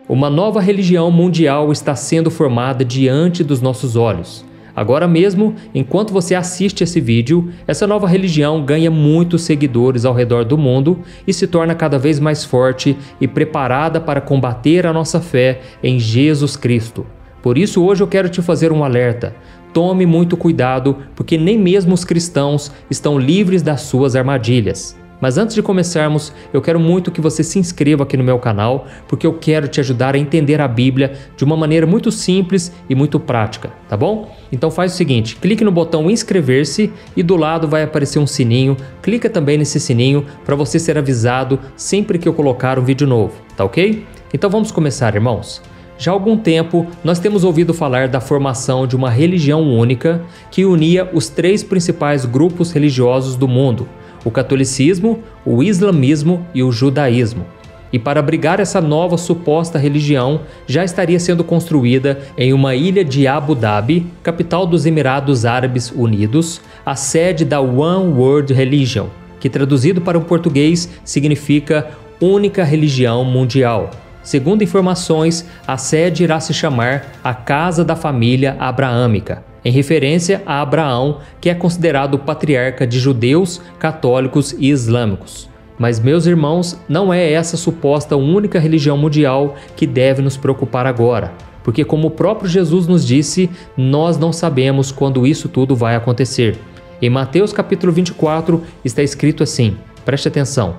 Uma nova religião mundial está sendo formada diante dos nossos olhos. Agora mesmo, enquanto você assiste esse vídeo, essa nova religião ganha muitos seguidores ao redor do mundo e se torna cada vez mais forte e preparada para combater a nossa fé em Jesus Cristo. Por isso hoje eu quero te fazer um alerta. Tome muito cuidado, porque nem mesmo os cristãos estão livres das suas armadilhas. Mas antes de começarmos, eu quero muito que você se inscreva aqui no meu canal, porque eu quero te ajudar a entender a Bíblia de uma maneira muito simples e muito prática, tá bom? Então faz o seguinte, clique no botão inscrever-se e do lado vai aparecer um sininho, clica também nesse sininho para você ser avisado sempre que eu colocar um vídeo novo, tá ok? Então vamos começar, irmãos. Já há algum tempo, nós temos ouvido falar da formação de uma religião única que unia os três principais grupos religiosos do mundo: o catolicismo, o islamismo e o judaísmo. E para abrigar essa nova suposta religião, já estaria sendo construída em uma ilha de Abu Dhabi, capital dos Emirados Árabes Unidos, a sede da One World Religion, que traduzido para o português significa Única Religião Mundial. Segundo informações, a sede irá se chamar a Casa da Família Abraâmica, em referência a Abraão, que é considerado o patriarca de judeus, católicos e islâmicos. Mas, meus irmãos, não é essa suposta única religião mundial que deve nos preocupar agora, porque como o próprio Jesus nos disse, nós não sabemos quando isso tudo vai acontecer. Em Mateus capítulo 24 está escrito assim, preste atenção: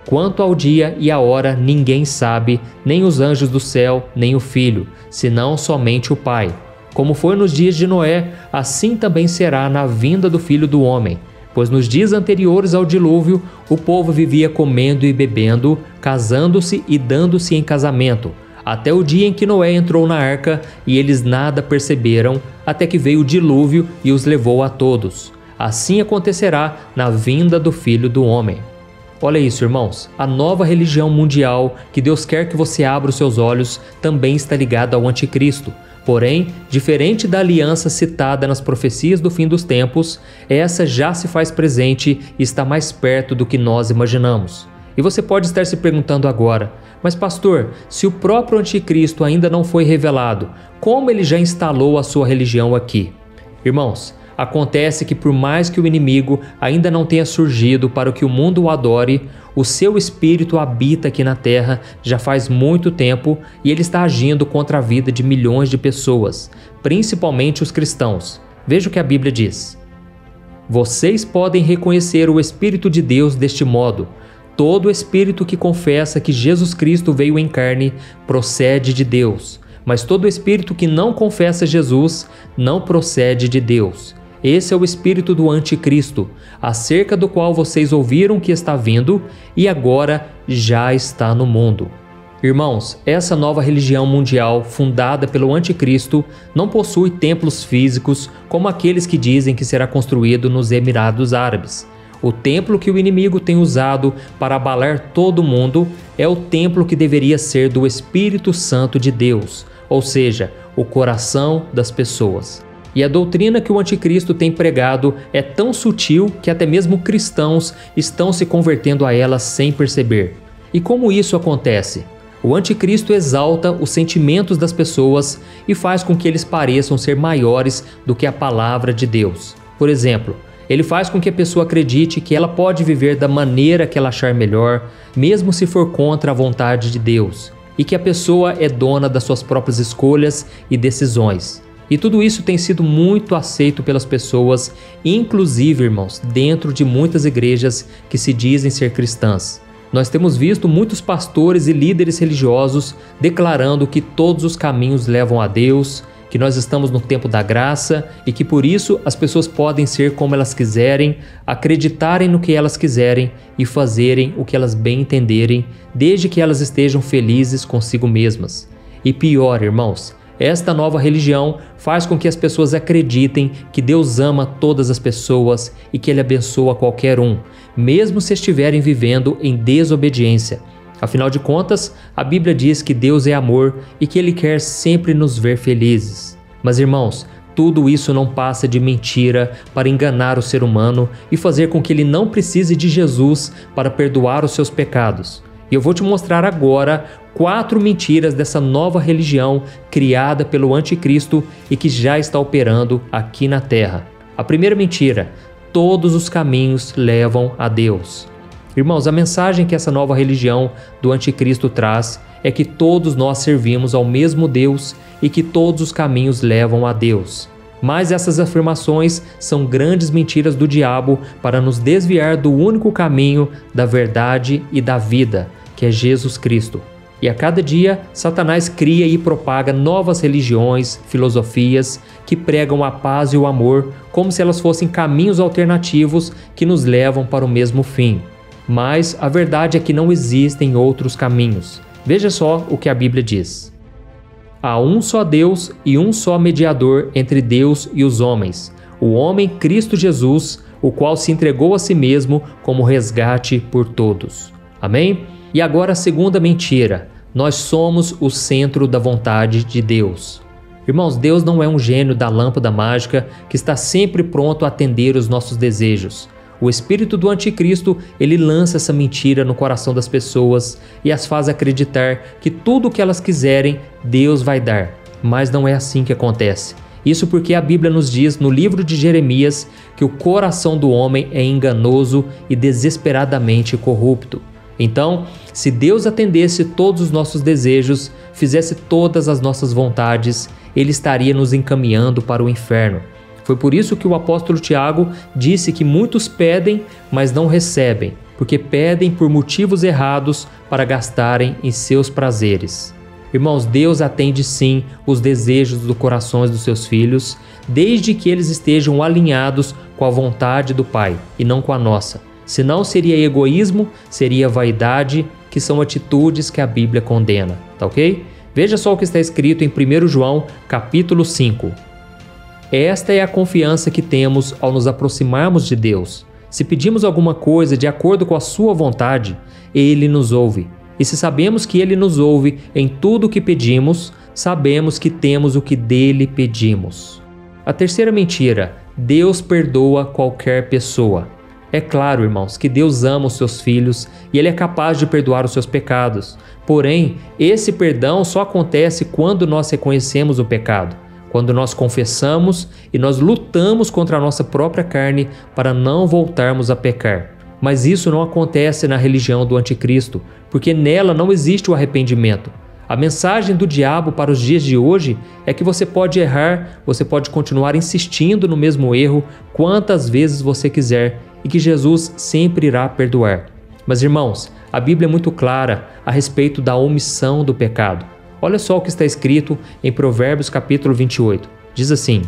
quanto ao dia e a hora ninguém sabe, nem os anjos do céu, nem o Filho, senão somente o Pai. Como foi nos dias de Noé, assim também será na vinda do Filho do Homem. Pois nos dias anteriores ao dilúvio, o povo vivia comendo e bebendo, casando-se e dando-se em casamento, até o dia em que Noé entrou na arca, e eles nada perceberam, até que veio o dilúvio e os levou a todos. Assim acontecerá na vinda do Filho do Homem. Olha isso, irmãos, a nova religião mundial que Deus quer que você abra os seus olhos também está ligada ao anticristo. Porém, diferente da aliança citada nas profecias do fim dos tempos, essa já se faz presente e está mais perto do que nós imaginamos. E você pode estar se perguntando agora, mas pastor, se o próprio anticristo ainda não foi revelado, como ele já instalou a sua religião aqui? Irmãos, acontece que por mais que o inimigo ainda não tenha surgido para que o mundo o adore, o seu espírito habita aqui na terra já faz muito tempo e ele está agindo contra a vida de milhões de pessoas, principalmente os cristãos. Veja o que a Bíblia diz. Vocês podem reconhecer o Espírito de Deus deste modo. Todo espírito que confessa que Jesus Cristo veio em carne procede de Deus, mas todo espírito que não confessa Jesus não procede de Deus. Esse é o espírito do anticristo, acerca do qual vocês ouviram que está vindo e agora já está no mundo. Irmãos, essa nova religião mundial fundada pelo anticristo não possui templos físicos como aqueles que dizem que será construído nos Emirados Árabes. O templo que o inimigo tem usado para abalar todo mundo é o templo que deveria ser do Espírito Santo de Deus, ou seja, o coração das pessoas. E a doutrina que o anticristo tem pregado é tão sutil que até mesmo cristãos estão se convertendo a ela sem perceber. E como isso acontece? O anticristo exalta os sentimentos das pessoas e faz com que eles pareçam ser maiores do que a palavra de Deus. Por exemplo, ele faz com que a pessoa acredite que ela pode viver da maneira que ela achar melhor, mesmo se for contra a vontade de Deus, e que a pessoa é dona das suas próprias escolhas e decisões. E tudo isso tem sido muito aceito pelas pessoas, inclusive, irmãos, dentro de muitas igrejas que se dizem ser cristãs. Nós temos visto muitos pastores e líderes religiosos declarando que todos os caminhos levam a Deus, que nós estamos no tempo da graça e que por isso as pessoas podem ser como elas quiserem, acreditarem no que elas quiserem e fazerem o que elas bem entenderem, desde que elas estejam felizes consigo mesmas. E pior, irmãos, esta nova religião faz com que as pessoas acreditem que Deus ama todas as pessoas e que Ele abençoa qualquer um, mesmo se estiverem vivendo em desobediência. Afinal de contas, a Bíblia diz que Deus é amor e que Ele quer sempre nos ver felizes. Mas, irmãos, tudo isso não passa de mentira para enganar o ser humano e fazer com que ele não precise de Jesus para perdoar os seus pecados. E eu vou te mostrar agora 4 mentiras dessa nova religião criada pelo anticristo e que já está operando aqui na Terra. A primeira mentira: todos os caminhos levam a Deus. Irmãos, a mensagem que essa nova religião do anticristo traz é que todos nós servimos ao mesmo Deus e que todos os caminhos levam a Deus. Mas essas afirmações são grandes mentiras do diabo para nos desviar do único caminho da verdade e da vida, que é Jesus Cristo. E a cada dia, Satanás cria e propaga novas religiões, filosofias que pregam a paz e o amor como se elas fossem caminhos alternativos que nos levam para o mesmo fim. Mas a verdade é que não existem outros caminhos. Veja só o que a Bíblia diz. Há um só Deus e um só mediador entre Deus e os homens, o homem Cristo Jesus, o qual se entregou a si mesmo como resgate por todos. Amém? E agora a segunda mentira: nós somos o centro da vontade de Deus. Irmãos, Deus não é um gênio da lâmpada mágica que está sempre pronto a atender os nossos desejos. O espírito do anticristo, ele lança essa mentira no coração das pessoas e as faz acreditar que tudo o que elas quiserem, Deus vai dar. Mas não é assim que acontece. Isso porque a Bíblia nos diz no livro de Jeremias que o coração do homem é enganoso e desesperadamente corrupto. Então, se Deus atendesse todos os nossos desejos, fizesse todas as nossas vontades, Ele estaria nos encaminhando para o inferno. Foi por isso que o apóstolo Tiago disse que muitos pedem, mas não recebem, porque pedem por motivos errados para gastarem em seus prazeres. Irmãos, Deus atende sim os desejos dos corações dos seus filhos, desde que eles estejam alinhados com a vontade do Pai e não com a nossa. Senão seria egoísmo, seria vaidade, que são atitudes que a Bíblia condena, tá ok? Veja só o que está escrito em 1 João, capítulo 5. Esta é a confiança que temos ao nos aproximarmos de Deus. Se pedimos alguma coisa de acordo com a sua vontade, Ele nos ouve. E se sabemos que Ele nos ouve em tudo o que pedimos, sabemos que temos o que dele pedimos. A terceira mentira: Deus perdoa qualquer pessoa. É claro, irmãos, que Deus ama os seus filhos e Ele é capaz de perdoar os seus pecados. Porém, esse perdão só acontece quando nós reconhecemos o pecado, quando nós confessamos e nós lutamos contra a nossa própria carne para não voltarmos a pecar. Mas isso não acontece na religião do anticristo, porque nela não existe o arrependimento. A mensagem do diabo para os dias de hoje é que você pode errar, você pode continuar insistindo no mesmo erro quantas vezes você quiser e que Jesus sempre irá perdoar. Mas, irmãos, a Bíblia é muito clara a respeito da omissão do pecado. Olha só o que está escrito em Provérbios capítulo 28. Diz assim: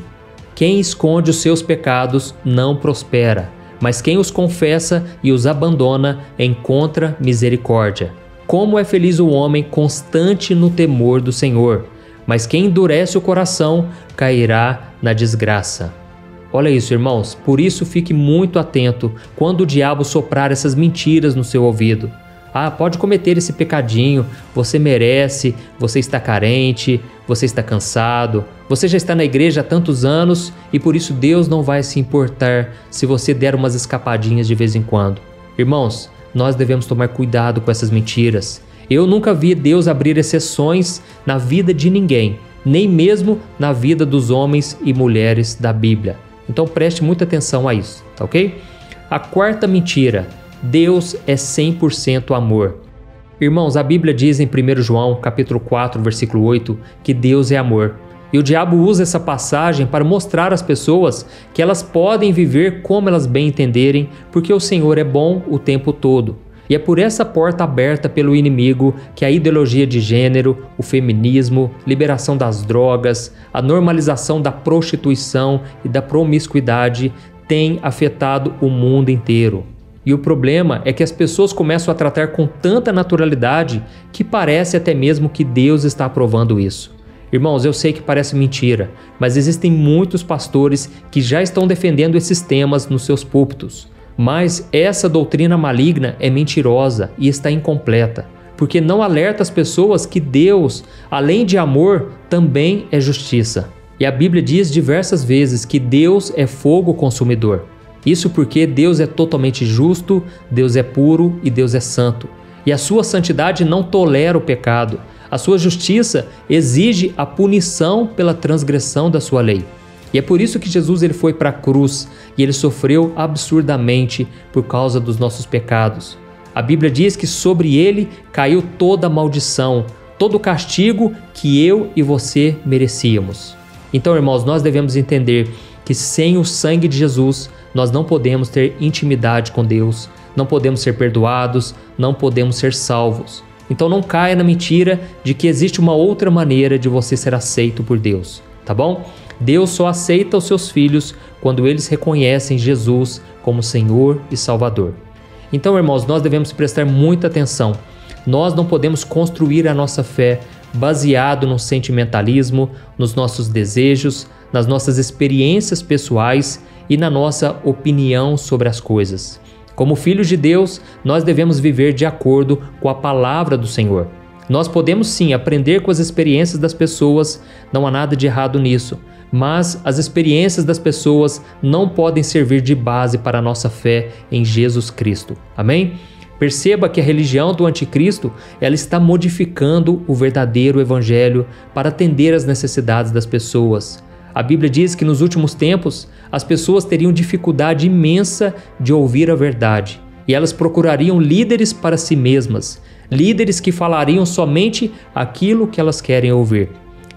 quem esconde os seus pecados não prospera, mas quem os confessa e os abandona encontra misericórdia. Como é feliz o homem constante no temor do Senhor, mas quem endurece o coração cairá na desgraça. Olha isso, irmãos, por isso fique muito atento quando o diabo soprar essas mentiras no seu ouvido. Ah, pode cometer esse pecadinho, você merece, você está carente, você está cansado, você já está na igreja há tantos anos e por isso Deus não vai se importar se você der umas escapadinhas de vez em quando. Irmãos, nós devemos tomar cuidado com essas mentiras. Eu nunca vi Deus abrir exceções na vida de ninguém, nem mesmo na vida dos homens e mulheres da Bíblia. Então preste muita atenção a isso, tá ok? A quarta mentira: Deus é 100% amor. Irmãos, a Bíblia diz em 1 João, capítulo 4, versículo 8, que Deus é amor. E o diabo usa essa passagem para mostrar às pessoas que elas podem viver como elas bem entenderem, porque o Senhor é bom o tempo todo. E é por essa porta aberta pelo inimigo que a ideologia de gênero, o feminismo, liberação das drogas, a normalização da prostituição e da promiscuidade tem afetado o mundo inteiro. E o problema é que as pessoas começam a tratar com tanta naturalidade que parece até mesmo que Deus está aprovando isso. Irmãos, eu sei que parece mentira, mas existem muitos pastores que já estão defendendo esses temas nos seus púlpitos. Mas essa doutrina maligna é mentirosa e está incompleta, porque não alerta as pessoas que Deus, além de amor, também é justiça. E a Bíblia diz diversas vezes que Deus é fogo consumidor. Isso porque Deus é totalmente justo, Deus é puro e Deus é santo. E a sua santidade não tolera o pecado. A sua justiça exige a punição pela transgressão da sua lei. E é por isso que Jesus ele foi para a cruz e ele sofreu absurdamente por causa dos nossos pecados. A Bíblia diz que sobre ele caiu toda a maldição, todo o castigo que eu e você merecíamos. Então, irmãos, nós devemos entender que sem o sangue de Jesus, nós não podemos ter intimidade com Deus, não podemos ser perdoados, não podemos ser salvos. Então não caia na mentira de que existe uma outra maneira de você ser aceito por Deus, tá bom? Deus só aceita os seus filhos quando eles reconhecem Jesus como Senhor e Salvador. Então, irmãos, nós devemos prestar muita atenção. Nós não podemos construir a nossa fé baseado no sentimentalismo, nos nossos desejos, nas nossas experiências pessoais e na nossa opinião sobre as coisas. Como filhos de Deus, nós devemos viver de acordo com a palavra do Senhor. Nós podemos sim aprender com as experiências das pessoas, não há nada de errado nisso, mas as experiências das pessoas não podem servir de base para a nossa fé em Jesus Cristo. Amém? Perceba que a religião do anticristo, ela está modificando o verdadeiro evangelho para atender às necessidades das pessoas. A Bíblia diz que nos últimos tempos as pessoas teriam dificuldade imensa de ouvir a verdade e elas procurariam líderes para si mesmas, líderes que falariam somente aquilo que elas querem ouvir.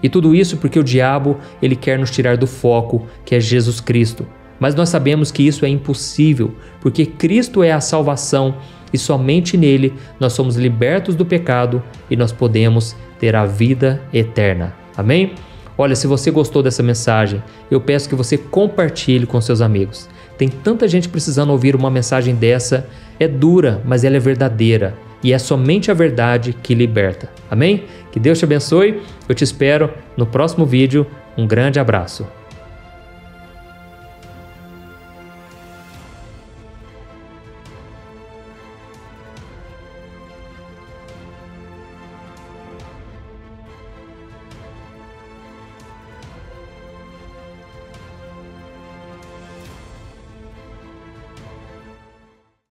E tudo isso porque o diabo ele quer nos tirar do foco, que é Jesus Cristo. Mas nós sabemos que isso é impossível, porque Cristo é a salvação e somente nele nós somos libertos do pecado e nós podemos ter a vida eterna. Amém? Olha, se você gostou dessa mensagem, eu peço que você compartilhe com seus amigos. Tem tanta gente precisando ouvir uma mensagem dessa. É dura, mas ela é verdadeira. E é somente a verdade que liberta. Amém? Que Deus te abençoe. Eu te espero no próximo vídeo. Um grande abraço.